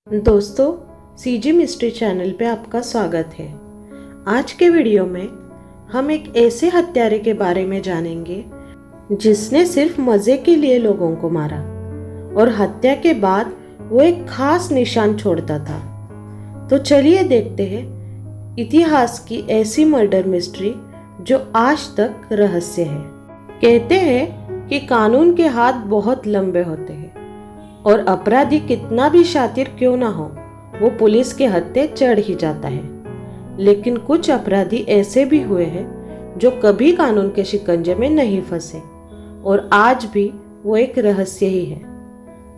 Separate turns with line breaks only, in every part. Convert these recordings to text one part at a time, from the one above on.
दोस्तों, CG mystery channel पे आपका स्वागत है। आज के वीडियो में हम एक ऐसे हत्यारे के बारे में जानेंगे जिसने सिर्फ मज़े के लिए लोगों को मारा और हत्या के बाद वो एक खास निशान छोड़ता था। तो चलिए देखते हैं इतिहास की ऐसी मर्डर मिस्ट्री जो आज तक रहस्य है। कहते हैं कि कानून के हाथ बहुत लंबे होते हैं और अपराधी कितना भी शातिर क्यों ना हो, वो पुलिस के हत्थे चढ़ ही जाता है। लेकिन कुछ अपराधी ऐसे भी हुए हैं जो कभी कानून के शिकंजे में नहीं फंसे और आज भी वो एक रहस्य ही है।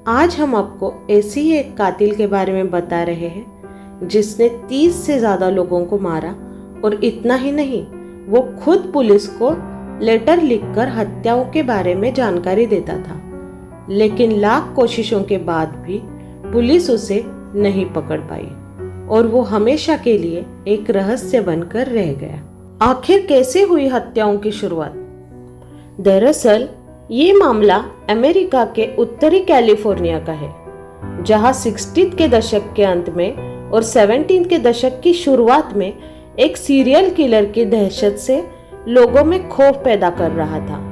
आज हम आपको ऐसी ही एक कातिल के बारे में बता रहे हैं जिसने 30 से ज़्यादा लोगों को मारा और इतना ही नहीं, वो खुद पुलिस को लेटर लिखकर हत्याओं के बारे में जानकारी देता था। लेकिन लाख कोशिशों के बाद भी पुलिस उसे नहीं पकड़ पाई और वो हमेशा के लिए एक रहस्य बनकर रह गया। आखिर कैसे हुई हत्याओं की शुरुआत? दरअसल ये मामला अमेरिका के उत्तरी कैलिफोर्निया का है, जहां 60 के दशक के अंत में और 70 के दशक की शुरुआत में एक सीरियल किलर की दहशत से लोगों में खौफ पैदा कर रहा था।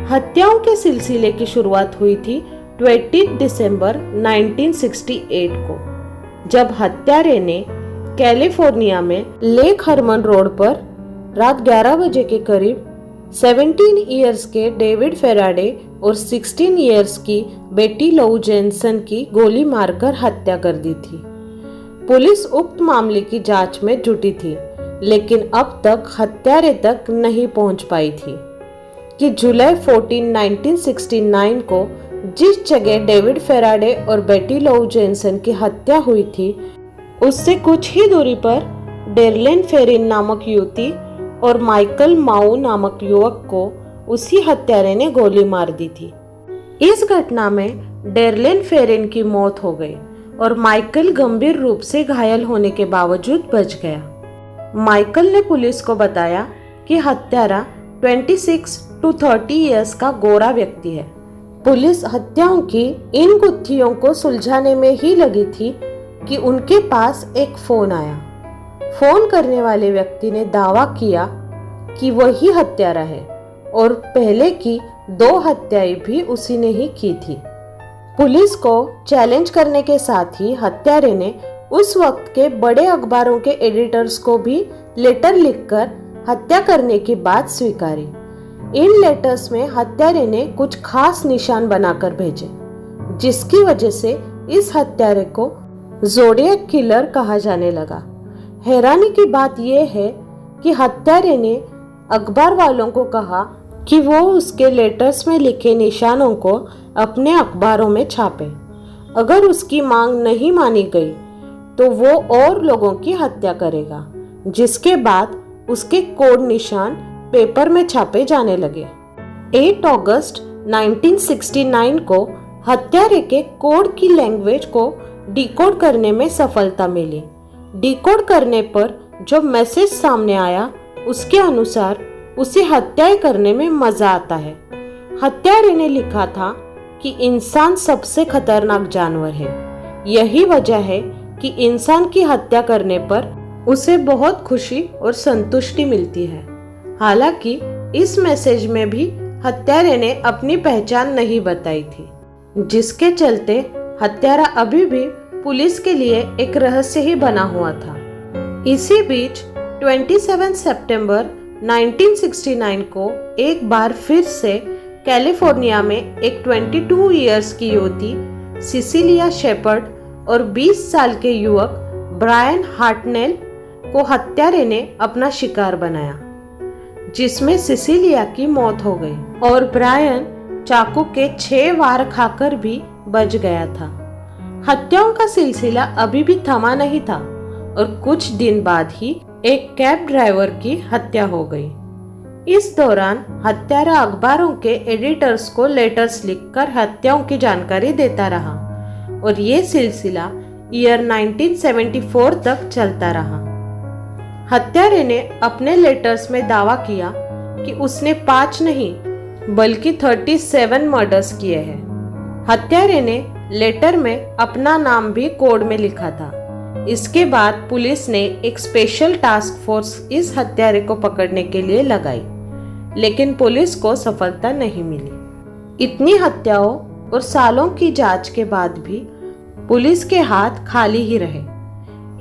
हत्याओं के सिलसिले की शुरुआत हुई थी 20 दिसंबर 1968 को, जब हत्यारे ने कैलिफोर्निया में लेक हरमन रोड पर रात 11 बजे के करीब 17 इयर्स के डेविड फेराडे और 16 इयर्स की बेटी लौ जेनसन की गोली मारकर हत्या कर दी थी। पुलिस उक्त मामले की जांच में जुटी थी, लेकिन अब तक हत्यारे तक नहीं पहुंच पाई थी कि जुलाई 14, 1969 को जिस जगह डेविड फेराडे और बेटी लौ जेनसन की हत्या हुई थी, उससे कुछ ही दूरी पर डेरलिन फेरिन नामक युवती और माइकल माउ नामक युवक को उसी हत्यारे ने गोली मार दी थी। इस घटना में डेरलिन फेरिन की मौत हो गई और माइकल गंभीर रूप से घायल होने के बावजूद बच गया। माइकल ने पुलिस को बताया कि हत्यारा 26 to 30 इयर्स का गोरा व्यक्ति है। पुलिस हत्याओं की इन गुत्थियों को सुलझाने में ही लगी थी कि उनके पास एक फोन आया। फोन करने वाले व्यक्ति ने दावा किया कि वही हत्यारा है और पहले की 2 हत्याएं भी उसी ने ही की थी। पुलिस को चैलेंज करने के साथ ही हत्यारे ने उस वक्त के बड़े अखबारों के एडिटर्स को भी लेटर लिखकर हत्या करने की बात स्वीकारी। इन लेटर्स में हत्यारे ने कुछ खास निशान बनाकर भेजे, जिसकी वजह से इस हत्यारे को ज़ोडिएक किलर कहा जाने लगा। हैरानी की बात यह है कि हत्यारे ने अखबार वालों को कहा कि वो उसके लेटर्स में लिखे निशानों को अपने अखबारों में छापे। अगर उसकी मांग नहीं मानी गई तो वो और लोगों की हत्या करेगा, जिसके बाद उसके कोड निशान पेपर में छापे जाने लगे। 8 अगस्त 1969 को हत्यारे के कोड की लैंग्वेज को डिकोड करने में सफलता मिली। डिकोड करने पर जो मैसेज सामने आया, उसके अनुसार उसे हत्याएं करने में मजा आता है। हत्यारे ने लिखा था कि इंसान सबसे खतरनाक जानवर है। यही वजह है कि इंसान की हत्या करने पर उसे बहुत खुशी और संतुष्टि मिलती है। हालांकि इस मैसेज में भी हत्यारे ने अपनी पहचान नहीं बताई थी, जिसके चलते हत्यारा अभी भी पुलिस के लिए एक रहस्य ही बना हुआ था। इसी बीच 27 सितंबर 1969 को एक बार फिर से कैलिफोर्निया में एक 22 इयर्स की युवती सिसिलिया शेपर्ड और 20 साल के युवक ब्रायन हार्टनेल को हत्यारे ने अपना शिकार बनाया, जिसमें सिसिलिया की मौत हो गई और ब्रायन चाकू के 6 वार खाकर भी बच गया था। हत्याओं का सिलसिला अभी भी थमा नहीं था और कुछ दिन बाद ही एक कैब ड्राइवर की हत्या हो गई। इस दौरान हत्यारा अखबारों के एडिटर्स को लेटर्स लिखकर हत्याओं की जानकारी देता रहा और ये सिलसिला ईयर 1974 तक चलता रहा। हत्यारे ने अपने लेटर्स में दावा किया कि उसने 5 नहीं बल्कि 37 मर्डर्स किए हैं। हत्यारे ने लेटर में अपना नाम भी कोड में लिखा था। इसके बाद पुलिस ने एक स्पेशल टास्क फोर्स इस हत्यारे को पकड़ने के लिए लगाई, लेकिन पुलिस को सफलता नहीं मिली। इतनी हत्याओं और सालों की जांच के बाद भी पुलिस के हाथ खाली ही रहे।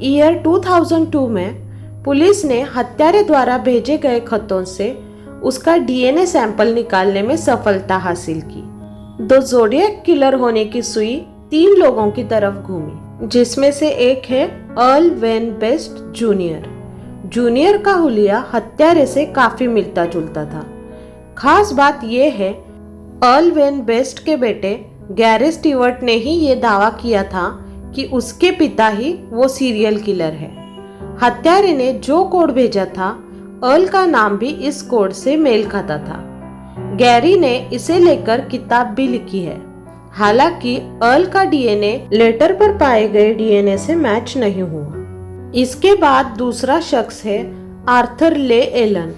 ईयर 2002 में पुलिस ने हत्यारे द्वारा भेजे गए खतों से उसका डीएनए सैंपल निकालने में सफलता हासिल की। दो ज़ोडिएक किलर होने की सुई 3 लोगों की तरफ घूमी, जिसमें से एक है earl when best junior. Junior का हुलिया हत्यारे से काफी मिलता जुलता था। खास बात यह है, अर्ल वेन बेस्ट के बेटे गैरी स्टीवर्ट ने ही ये दावा किया था कि उसके पिता ही वो सीरियल किलर है। हत्यारे ने जो कोड भेजा था, अर्ल का नाम भी इस कोड से मेल खाता था। गैरी ने इसे लेकर किताब भी लिखी है। हालांकि अर्ल का डीएनए लेटर पर पाए गए डीएनए से मैच नहीं हुआ। इसके बाद दूसरा शख्स है आर्थर ले एलन।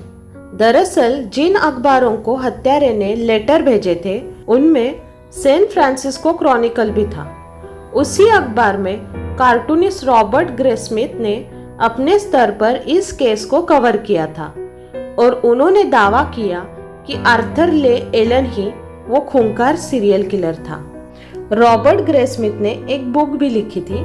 दरअसल जिन अखबारों को हत्यारे ने लेटर भेजे थे, उनमें सैन फ्रांसिस्को क्रॉनिकल भी था। उसी अखबार में कार्टूनिस्ट रॉबर्ट ग्रेस्मिथ ने अपने स्तर पर इस केस को कवर किया था और उन्होंने दावा किया कि आर्थर ले एलन ही वो खूंखार सीरियल किलर था। रॉबर्ट ग्रेस्मिथ ने एक बुक भी लिखी थी,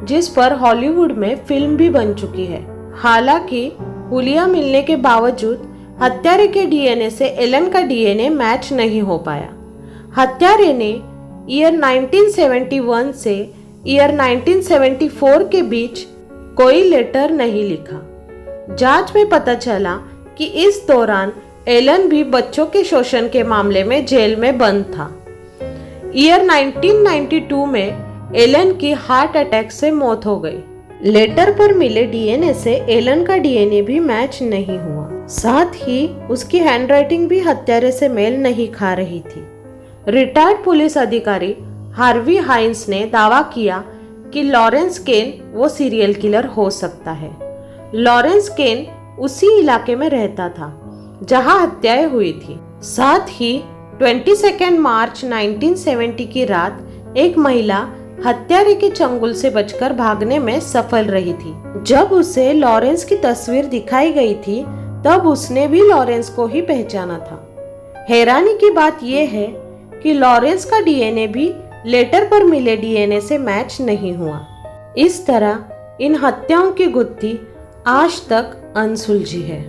जिस पर हॉलीवुड में फिल्म भी बन चुकी है। हालांकि हुलिया मिलने के बावजूद हत्यारे के डीएनए से एलन का डीएनए मैच नहीं हो पाया। हत्यारे ने ईयर 1971 से ईयर 1974 के बीच कोई लेटर नहीं लिखा। जांच में पता चला कि इस दौरान एलन भी बच्चों के शोषण के मामले में जेल में बंद था। ईयर 1992 में एलन की हार्ट अटैक से मौत हो गई। लेटर पर मिले डीएनए से एलन का डीएनए भी मैच नहीं हुआ। साथ ही उसकी हैंडराइटिंग भी हत्यारे से मेल नहीं खा रही थी। रिटायर्ड पुलिस अधिकारी हार्वी हाइंस ने दावा किया कि लॉरेंस केन वो सीरियल किलर हो सकता है। लॉरेंस केन उसी इलाके में रहता था जहां हत्याएं हुई थी। साथ ही 22 मार्च 1970 की रात एक महिला हत्यारे के चंगुल से बचकर भागने में सफल रही थी। जब उसे लॉरेंस की तस्वीर दिखाई गई थी, तब उसने भी लॉरेंस को ही पहचाना था। हैरानी की बात यह है कि लॉरेंस का डीएनए भी लेटर पर मिले डीएनए से मैच नहीं हुआ। इस तरह इन हत्याओं की गुत्थी आज तक अनसुलझी है।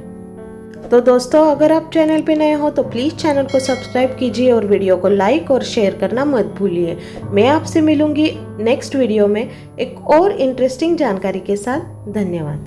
तो दोस्तों, अगर आप चैनल पे नए हो तो प्लीज़ चैनल को सब्सक्राइब कीजिए और वीडियो को लाइक और शेयर करना मत भूलिए। मैं आपसे मिलूंगी नेक्स्ट वीडियो में एक और इंटरेस्टिंग जानकारी के साथ। धन्यवाद।